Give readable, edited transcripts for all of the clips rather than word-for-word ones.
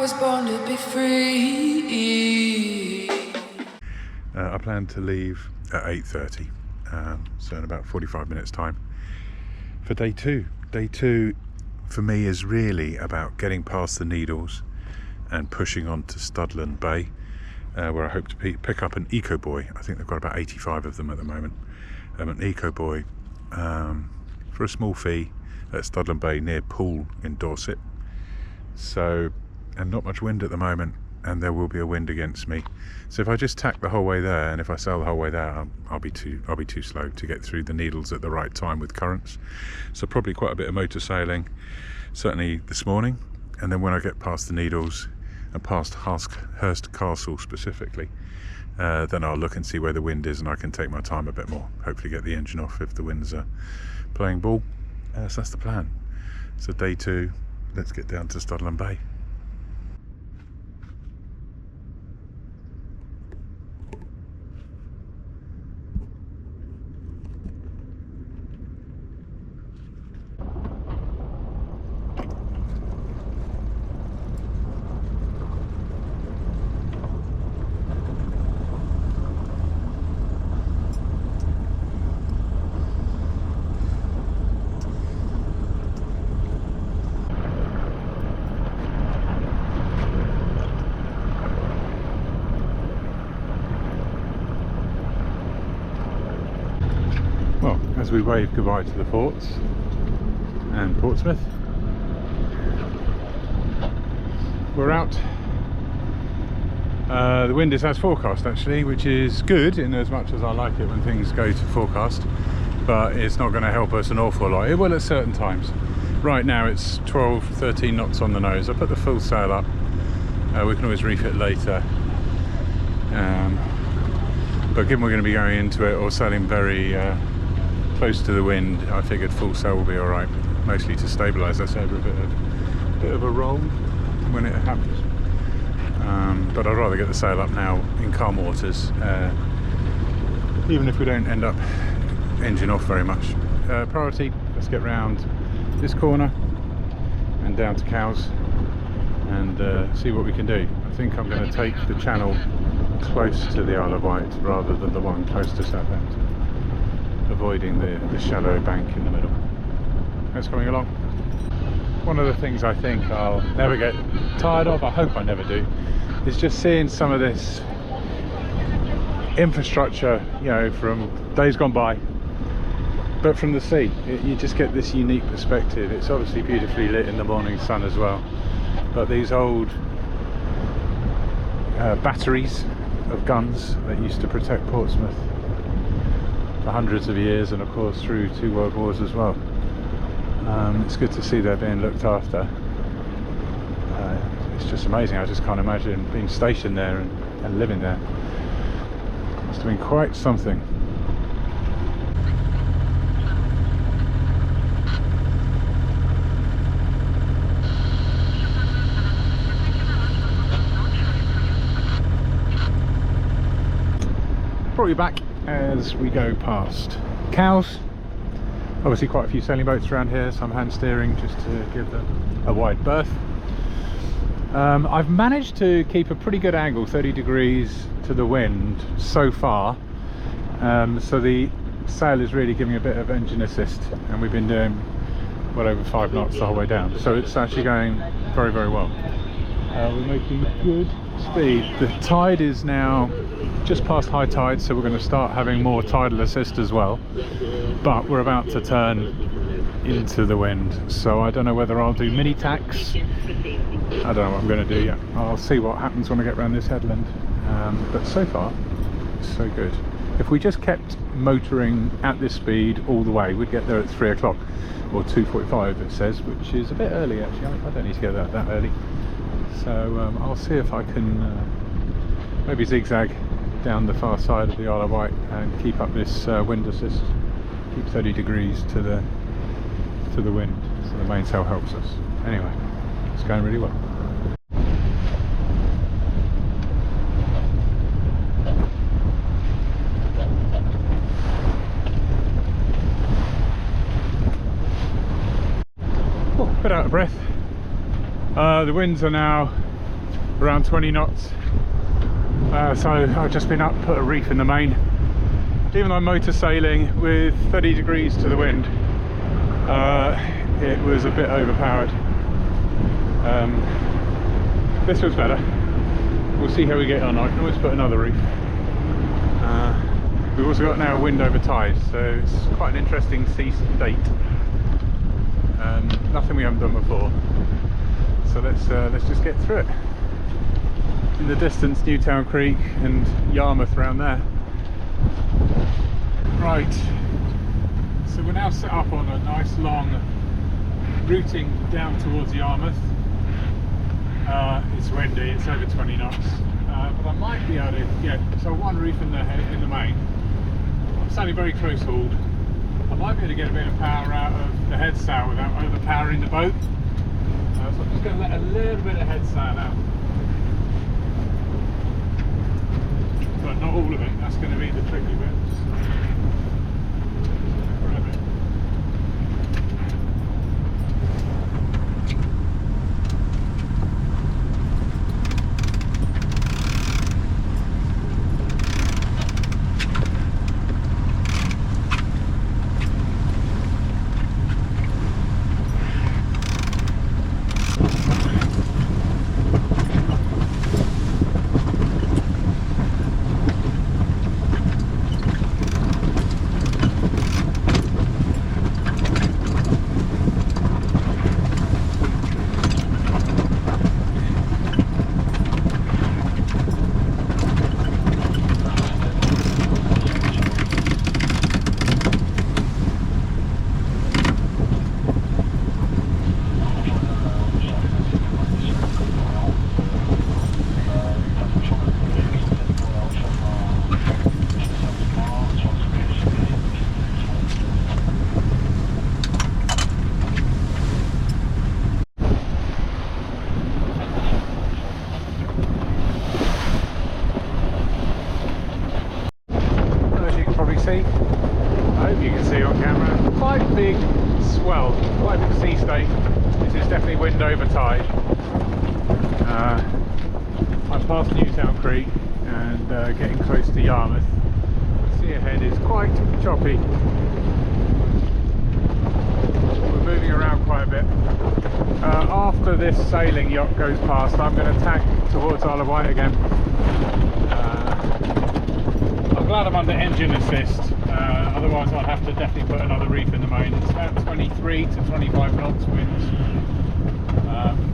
was born to be free. I plan to leave at 8:30, so in about 45 minutes time for day two. Day two for me is really about getting past the Needles and pushing on to Studland Bay, where I hope to pick up an eco-buoy. I think they've got about 85 of them at the moment. An eco-buoy for a small fee at Studland Bay near Poole in Dorset. So, and not much wind at the moment, and there will be a wind against me. So if I just tack the whole way there, and if I sail the whole way there, I'll be too slow to get through the Needles at the right time with currents. So probably quite a bit of motor sailing, certainly this morning, and then when I get past the Needles and past Hurst Castle specifically, then I'll look and see where the wind is, and I can take my time a bit more. Hopefully get the engine off if the winds are playing ball. So that's the plan. So day two, let's get down to Studland Bay. Well, as we wave goodbye to the forts and Portsmouth, we're out. The wind is as forecast actually, which is good in as much as I like it when things go to forecast, but it's not going to help us an awful lot. It will at certain times. Right now it's 12-13 knots on the nose. I put the full sail up. We can always reef it later. But given we're going to be going into it or sailing very close to the wind, I figured full sail will be alright, mostly to stabilise us over a bit of a roll when it happens. But I'd rather get the sail up now in calm waters, even if we don't end up engine off very much. Priority, let's get round this corner and down to Cows and see what we can do. I think I'm going to take the channel close to the Isle of Wight rather than the one close to Southampton, avoiding the shallow bank in the middle. That's coming along. One of the things I think I'll never get tired of, I hope I never do, is just seeing some of this infrastructure, you know, from days gone by, but from the sea. You just get this unique perspective. It's obviously beautifully lit in the morning sun as well, but these old batteries of guns that used to protect Portsmouth for hundreds of years, and of course through 2 world wars as well. It's good to see they're being looked after. It's just amazing. I just can't imagine being stationed there and living there. Must have been quite something. Brought you back as we go past Cows. Obviously quite a few sailing boats around here, some hand steering just to give them a wide berth. I've managed to keep a pretty good angle, 30 degrees to the wind so far, so the sail is really giving a bit of engine assist, and we've been doing well over 5 knots the whole way down, so it's actually going very, very well. We're making good speed. The tide is now just past high tide, so we're going to start having more tidal assist as well, but we're about to turn into the wind, so I don't know whether I'll do mini tacks. I don't know what I'm going to do yet. I'll see what happens when I get around this headland, but so far so good. If we just kept motoring at this speed all the way, we'd get there at 3 o'clock or 2:45 it says, which is a bit early actually. I don't need to get that early, so I'll see if I can maybe zigzag down the far side of the Isle of Wight and keep up this wind assist, keep 30 degrees to the wind, so the mainsail helps us. Anyway, it's going really well. Oh, a bit out of breath. The winds are now around 20 knots. So I've just been up, put a reef in the main. Even though I'm motor sailing with 30 degrees to the wind, it was a bit overpowered. This was better. We'll see how we get on. I can always put another reef. We've also got now wind over tide, so it's quite an interesting sea state. Nothing we haven't done before. So let's just get through it. In the distance, Newtown Creek and Yarmouth around there. Right, so we're now set up on a nice long routing down towards Yarmouth. It's windy, it's over 20 knots, but I might be able to get one reef in the main. I'm sailing very close hauled. I might be able to get a bit of power out of the head sail without overpowering the boat. So I'm just going to let a little bit of head sail out, but not all of it. That's going to be the tricky bit. I hope you can see on camera, quite big swell, quite a big sea state. This is definitely wind over tide. I'm past Newtown Creek and getting close to Yarmouth. The sea ahead is quite choppy. We're moving around quite a bit. After this sailing yacht goes past, I'm going to tack towards Isle of Wight again. I'm glad I'm under engine assist, otherwise I'd have to definitely put another reef in the main. It's about 23 to 25 knots winds,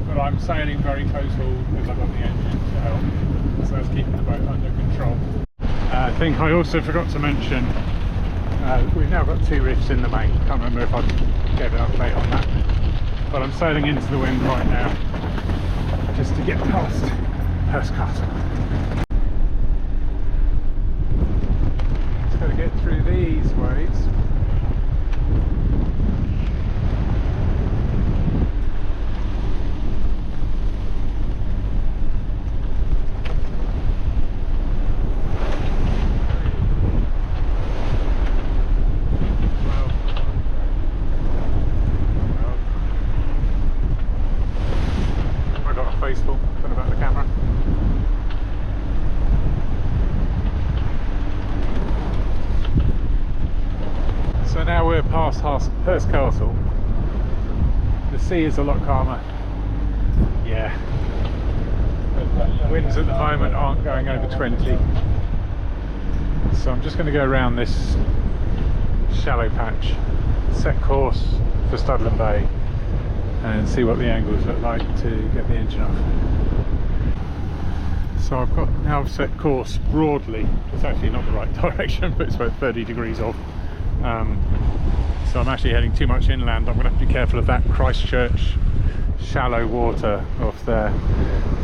but I'm sailing very close haul because I've got the engine to help, so that's keeping the boat under control. I think I also forgot to mention, we've now got 2 reefs in the main. Can't remember if I gave an update on that, but I'm sailing into the wind right now just to get past Hurst Castle. Just got to get through these waves. Past Hurst Castle, the sea is a lot calmer. Yeah, winds at the moment aren't going over 20, so I'm just going to go around this shallow patch, set course for Studland Bay and see what the angles look like to get the engine off. So I've got now set course broadly. It's actually not the right direction, but it's about 30 degrees off. So I'm actually heading too much inland. I'm going to have to be careful of that Christchurch shallow water off there.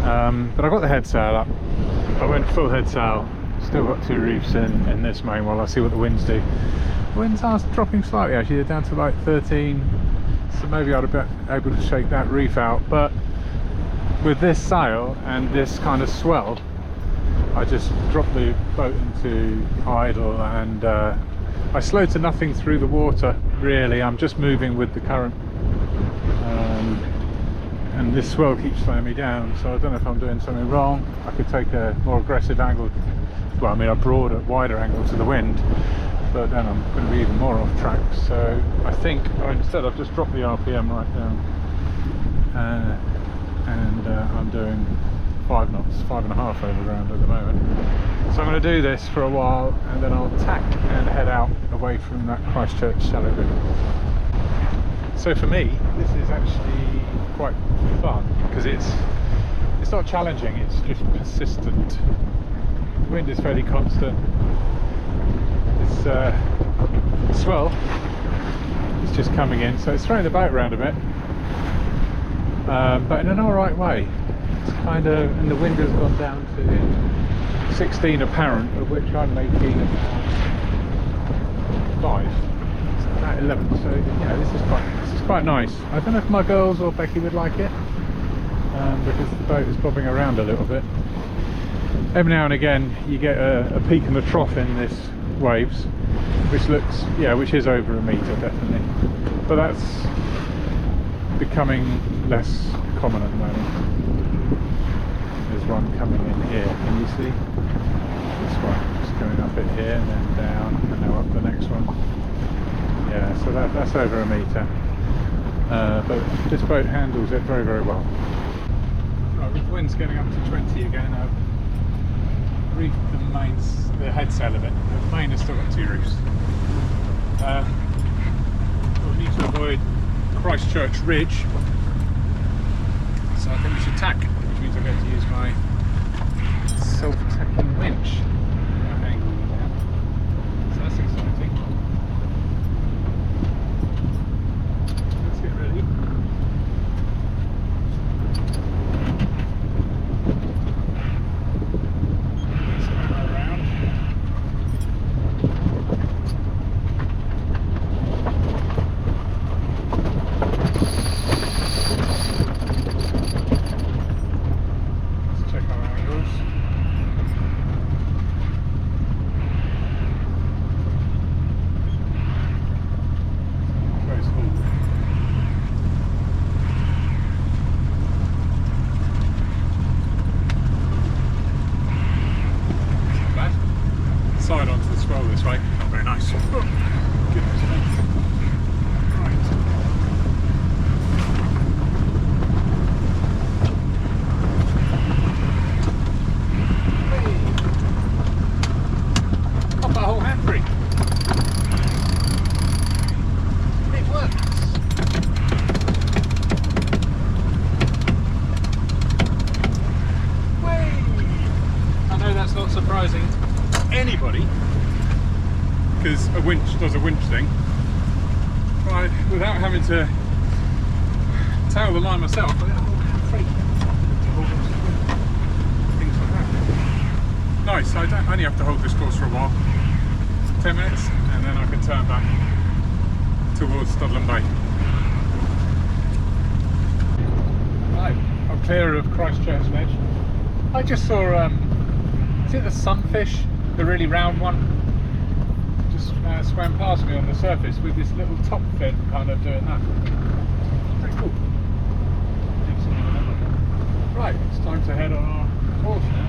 But I got the head sail up. I went full head sail. Still got 2 reefs in this main while I see what the winds do. The winds are dropping slightly actually. They're down to like 13. So maybe I'd be able to shake that reef out. But with this sail and this kind of swell, I just dropped the boat into idle and I slowed to nothing through the water really. I'm just moving with the current. and this swell keeps slowing me down, so I don't know if I'm doing something wrong. I could take a more aggressive angle, well, I mean a broader, wider angle to the wind, but then I'm going to be even more off track. So I think instead I've just dropped the RPM right down, and I'm doing 5 knots, 5.5 over ground at the moment. So I'm going to do this for a while, and then I'll tack and head out away from that Christchurch shallow bit. So for me, this is actually quite fun because it's not challenging, it's just persistent. The wind is fairly constant. This swell is just coming in, so it's throwing the boat around a bit, but in an alright way. It's kind of, and the wind has gone down to 16 apparent, of which I'm making about 5. It's about 11. So yeah, this is quite nice. I don't know if my girls or Becky would like it, because the boat is bobbing around a little bit. Every now and again you get a peak and a trough in this waves, which is over a metre definitely, but that's becoming less common at the moment. There's one coming in here, can you see? This one just going up it here and then down and now up the next one. Yeah, so that's over a metre, but this boat handles it very, very well. Right, with the wind's getting up to 20 again, I've reefed the head sail of it. The main has still got 2 reefs. We'll need to avoid Christchurch Ridge, so I think we should tack, which means I'm going to use my self-tacking winch. So that's exciting. Let's get ready. Let's go around. Side onto the swell this way, not very nice. Oh, goodness me. Right. Hey. Pop that whole handbrake. It works. Way. I know that's not surprising anybody, because a winch does a winch thing, but without having to tail the line myself, I get a whole handbrake to hold on to the wind. Things like that. Nice, I don't only have to hold this course for a while, 10 minutes, and then I can turn back towards Studland Bay. Right, I'm clear of Christchurch Ridge. I just saw, is it the sunfish? The really round one just swam past me on the surface with this little top fin kind of doing that. Pretty cool. Right, it's time to head on our course now.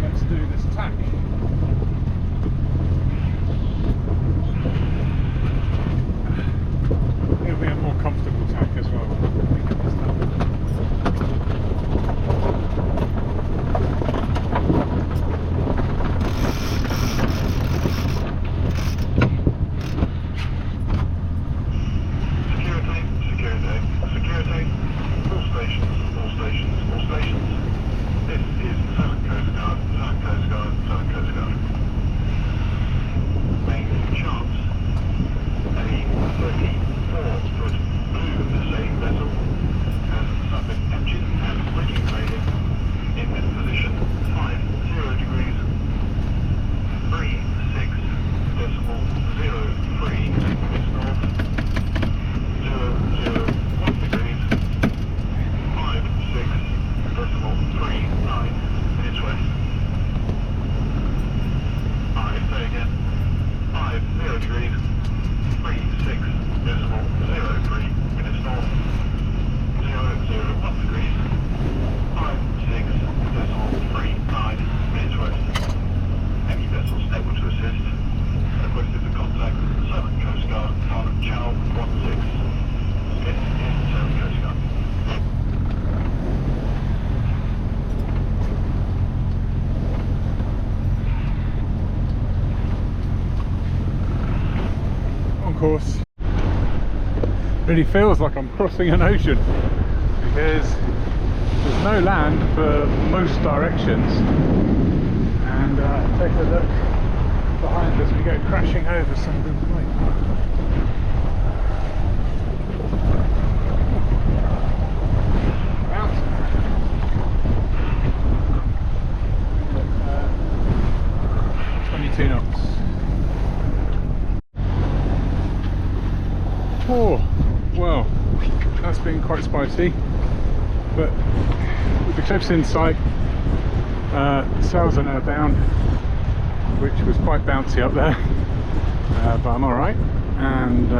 Let's do this tack. It'll be a more comfortable tack as well. course. Really feels like I'm crossing an ocean because there's no land for most directions, and take a look behind us, we go crashing over something like bounce. 22 knots. Oh, well, that's been quite spicy, but with the cliffs in sight, sails are now down, which was quite bouncy up there, but I'm alright, and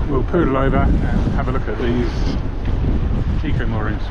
we'll poodle over and have a look at these eco moorings.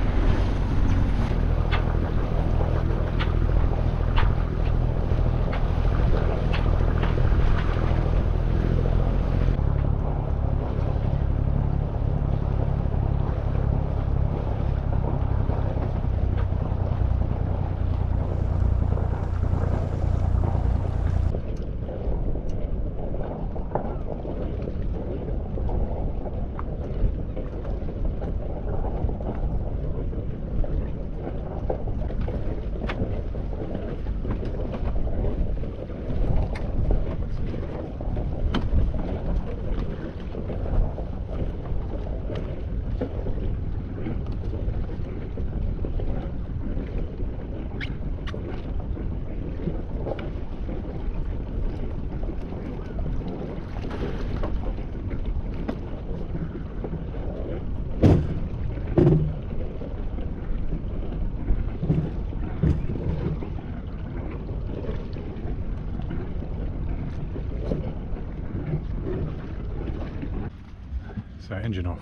So engine off,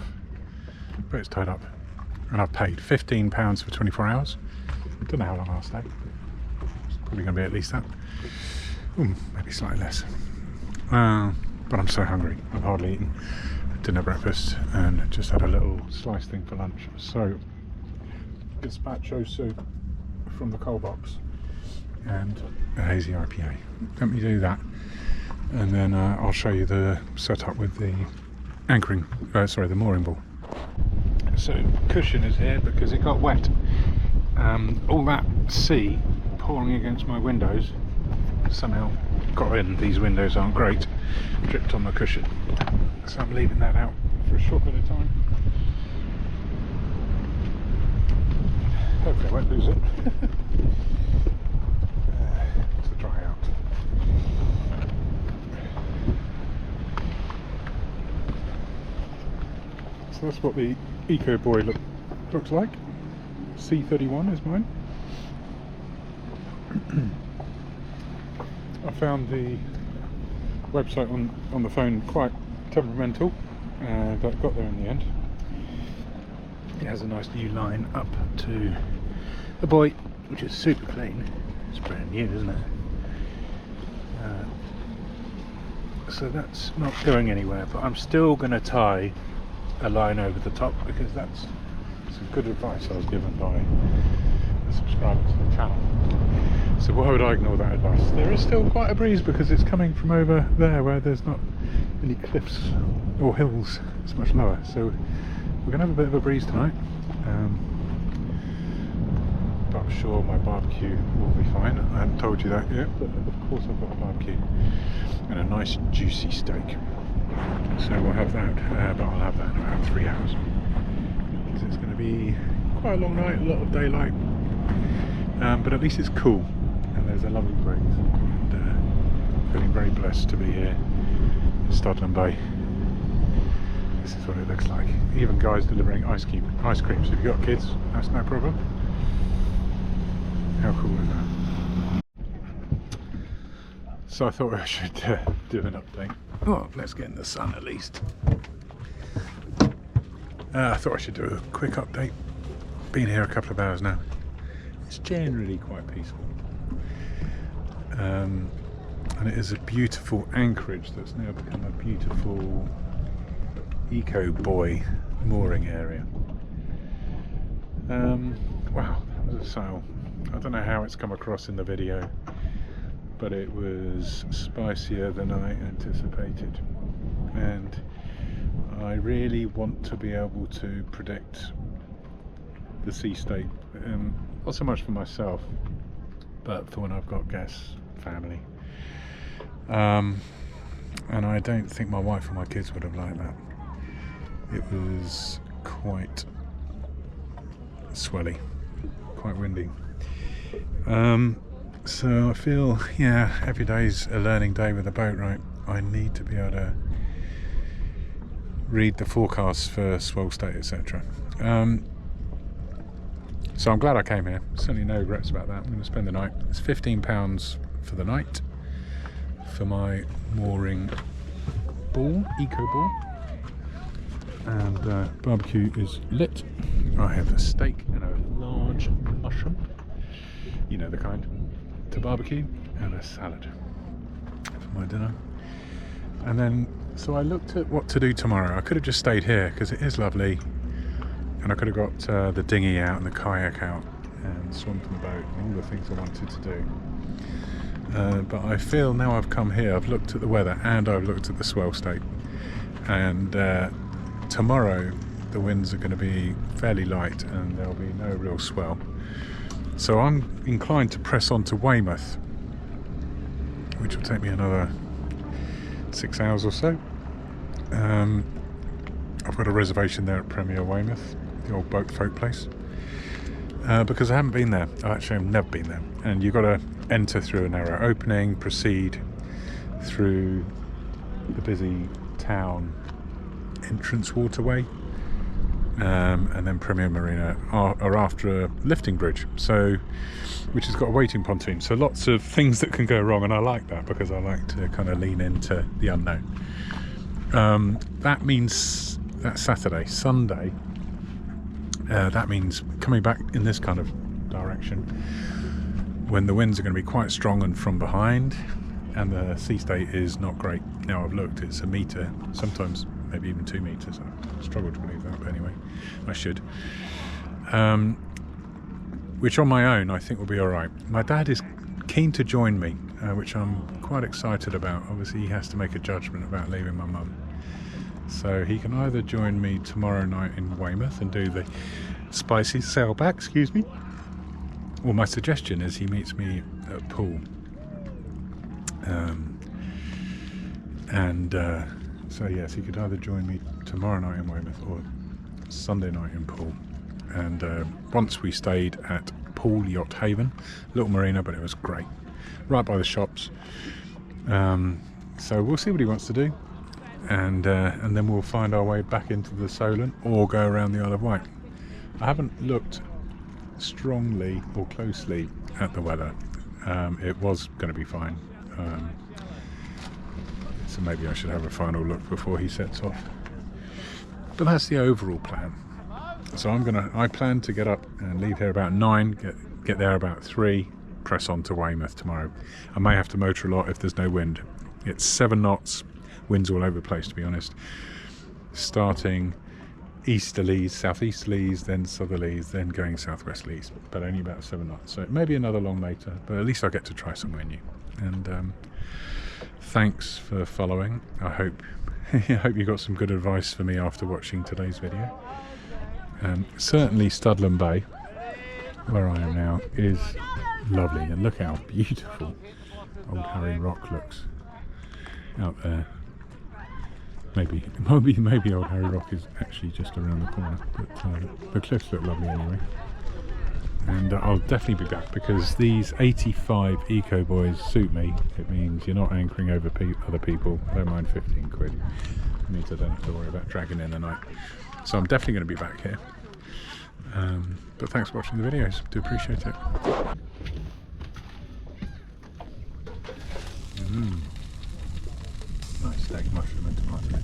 but it's tied up, and I've paid £15 for 24 hours. Don't know how long I'll stay. It's probably going to be at least that. Maybe slightly less. But I'm so hungry. I've hardly eaten. Didn't have breakfast and just had a little slice thing for lunch. So gazpacho soup from the coal box and a hazy IPA. Let me do that, and then I'll show you the setup with the anchoring, the mooring ball. So cushion is here because it got wet. All that sea pouring against my windows somehow got in. These windows aren't great, dripped on the cushion, so I'm leaving that out for a short bit of time. Hopefully I won't lose it. To dry out. So that's what the eco-buoy looks like. C31 is mine. I found the website on the phone quite temperamental, but got there in the end. It has a nice new line up to the buoy, which is super clean. It's brand new, isn't it? So that's not going anywhere, but I'm still going to tie a line over the top because that's some good advice I was given by a subscriber to the channel. So why would I ignore that advice? There is still quite a breeze because it's coming from over there where there's not any cliffs or hills. It's much lower, so we're going to have a bit of a breeze tonight, but I'm sure my barbecue will be fine. I haven't told you that yet, but of course I've got a barbecue and a nice juicy steak. So we'll have that, but I'll have that in about 3 hours. Because it's going to be quite a long night, a lot of daylight, but at least it's cool and there's a lovely breeze. And feeling very blessed to be here in Studland Bay. This is what it looks like. Even guys delivering ice cream. So if you've got kids, that's no problem. How cool is that? So I thought I should do an update. Oh, let's get in the sun at least. I thought I should do a quick update. Been here a couple of hours now. It's generally quite peaceful. And it is a beautiful anchorage that's now become a beautiful eco-buoy mooring area. Wow, that was a sail. I don't know how it's come across in the video, but it was spicier than I anticipated. and I really want to be able to predict the sea state, not so much for myself, but for when I've got guests, family. And I don't think my wife or my kids would have liked that. It was quite swelly, quite windy. So I feel, yeah, every day's a learning day with a boat, right? I need to be able to read the forecasts for swell state, etc. So I'm glad I came here. Certainly no regrets about that. I'm going to spend the night. It's £15 for the night for my mooring ball, eco-ball. And barbecue is lit. I have a steak and a large mushroom, you know the kind, to barbecue, and a salad for my dinner. And then, so I looked at what to do tomorrow. I could have just stayed here because it is lovely, and I could have got the dinghy out and the kayak out and swum from the boat and all the things I wanted to do. But I feel now I've come here, I've looked at the weather and I've looked at the swell state, and tomorrow the winds are going to be fairly light and there'll be no real swell. So I'm inclined to press on to Weymouth, which will take me another 6 hours or so. I've got a reservation there at Premier Weymouth, the old boat folk place, because I haven't been there. Actually, I've never been there. And you've got to enter through a narrow opening, proceed through the busy town entrance waterway, and then Premier Marina are after a lifting bridge, so which has got a waiting pontoon. So lots of things that can go wrong, and I like that because I like to kind of lean into the unknown. That means that's Saturday. Sunday, that means coming back in this kind of direction when the winds are going to be quite strong and from behind, and the sea state is not great. Now I've looked, it's a metre, sometimes maybe even 2 metres. I struggle to believe that, but anyway, I should. Which on my own I think will be alright. My dad is keen to join me, which I'm quite excited about. Obviously he has to make a judgment about leaving my mum. So he can either join me tomorrow night in Weymouth and do the spicy sailback, excuse me, or my suggestion is he meets me at Poole. So yes, he could either join me tomorrow night in Weymouth or Sunday night in Poole. And once we stayed at Poole Yacht Haven, little marina, but it was great, right by the shops. So we'll see what he wants to do, and then we'll find our way back into the Solent or go around the Isle of Wight. I haven't looked strongly or closely at the weather. It was going to be fine. So maybe I should have a final look before he sets off. But that's the overall plan. So I plan to get up and leave here about 9, get there about 3, press on to Weymouth tomorrow. I may have to motor a lot if there's no wind. It's 7 knots, winds all over the place to be honest. Starting easterlies, southeasterlies, then southerlies, then going southwesterlies, but only about 7 knots. So it may be another long later, but at least I get to try somewhere new. And thanks for following. I hope you got some good advice for me after watching today's video. Certainly Studland Bay, where I am now, is lovely, and look how beautiful Old Harry Rock looks out there. Maybe Old Harry Rock is actually just around the corner, but the cliffs look lovely anyway. And I'll definitely be back because these 85 eco-buoys suit me. It means you're not anchoring over other people. I don't mind 15 quid. It means I don't have to worry about dragging in the night. So I'm definitely going to be back here. But thanks for watching the videos. Do appreciate it. Nice steak, mushroom and tomato.